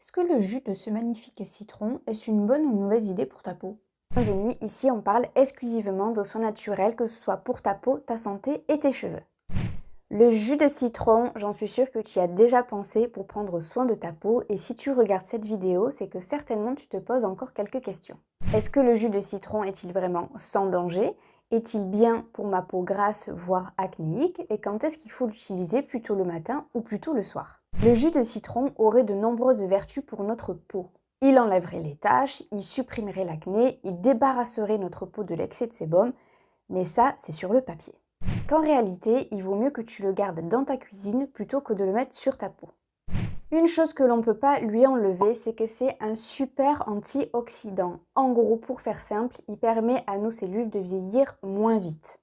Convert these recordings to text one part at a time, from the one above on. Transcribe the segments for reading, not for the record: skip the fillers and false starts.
Est-ce que le jus de ce magnifique citron est une bonne ou une mauvaise idée pour ta peau? Bienvenue, ici on parle exclusivement de soins naturels, que ce soit pour ta peau, ta santé et tes cheveux. Le jus de citron, j'en suis sûre que tu y as déjà pensé pour prendre soin de ta peau, et si tu regardes cette vidéo, c'est que certainement tu te poses encore quelques questions. Est-ce que le jus de citron est-il vraiment sans danger? Est-il bien pour ma peau grasse, voire acnéique? Et quand est-ce qu'il faut l'utiliser, plutôt le matin ou plutôt le soir? Le jus de citron aurait de nombreuses vertus pour notre peau. Il enlèverait les taches, il supprimerait l'acné, il débarrasserait notre peau de l'excès de sébum, mais ça, c'est sur le papier. Qu'en réalité, il vaut mieux que tu le gardes dans ta cuisine plutôt que de le mettre sur ta peau. Une chose que l'on ne peut pas lui enlever, c'est que c'est un super antioxydant. En gros, pour faire simple, il permet à nos cellules de vieillir moins vite.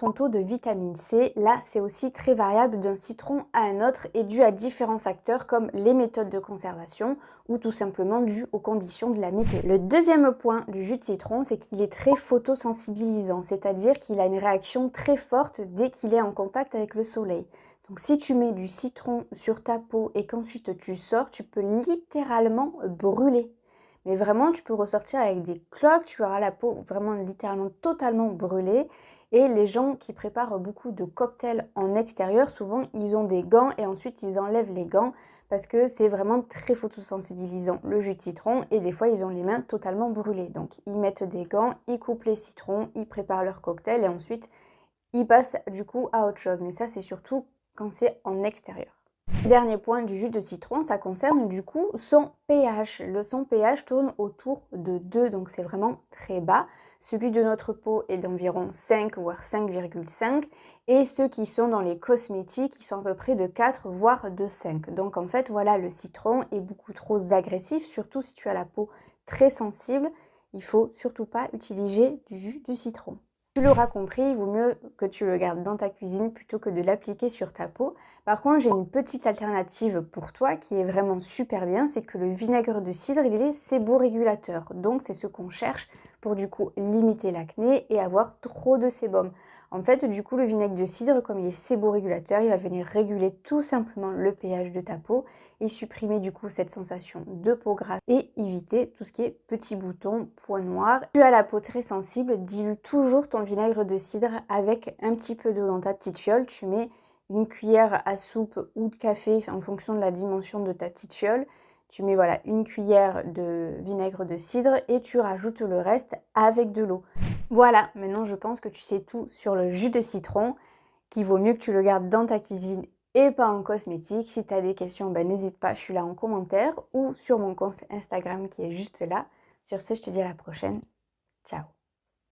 Son taux de vitamine C, là, c'est aussi très variable d'un citron à un autre et dû à différents facteurs comme les méthodes de conservation ou tout simplement dû aux conditions de la météo. Le deuxième point du jus de citron, c'est qu'il est très photosensibilisant, c'est-à-dire qu'il a une réaction très forte dès qu'il est en contact avec le soleil. Donc si tu mets du citron sur ta peau et qu'ensuite tu sors, tu peux littéralement brûler. Mais vraiment, tu peux ressortir avec des cloques, tu auras la peau vraiment littéralement totalement brûlée. Et les gens qui préparent beaucoup de cocktails en extérieur, souvent ils ont des gants et ensuite ils enlèvent les gants parce que c'est vraiment très photosensibilisant le jus de citron et des fois ils ont les mains totalement brûlées. Donc ils mettent des gants, ils coupent les citrons, ils préparent leur cocktail et ensuite ils passent du coup à autre chose. Mais ça c'est surtout quand c'est en extérieur. Dernier point du jus de citron, ça concerne du coup son pH. Son pH tourne autour de 2, donc c'est vraiment très bas. Celui de notre peau est d'environ 5 voire 5,5 et ceux qui sont dans les cosmétiques, ils sont à peu près de 4 voire de 5. Donc en fait, voilà, le citron est beaucoup trop agressif, surtout si tu as la peau très sensible. Il faut surtout pas utiliser du jus de citron. Tu l'auras compris, il vaut mieux que tu le gardes dans ta cuisine plutôt que de l'appliquer sur ta peau. Par contre, j'ai une petite alternative pour toi qui est vraiment super bien, c'est que le vinaigre de cidre, il est séborégulateur. Donc, c'est ce qu'on cherche pour du coup limiter l'acné et avoir trop de sébum. En fait, du coup, le vinaigre de cidre, comme il est séborégulateur, il va venir réguler tout simplement le pH de ta peau et supprimer du coup cette sensation de peau grasse et éviter tout ce qui est petits boutons, points noirs. Tu as la peau très sensible, dilue toujours ton vinaigre de cidre avec un petit peu d'eau dans ta petite fiole. Tu mets une cuillère à soupe ou de café en fonction de la dimension de ta petite fiole. Tu mets voilà une cuillère de vinaigre de cidre et tu rajoutes le reste avec de l'eau. Voilà, maintenant je pense que tu sais tout sur le jus de citron, qu'il vaut mieux que tu le gardes dans ta cuisine et pas en cosmétique. Si tu as des questions, ben, n'hésite pas, je suis là en commentaire ou sur mon compte Instagram qui est juste là. Sur ce, je te dis à la prochaine. Ciao!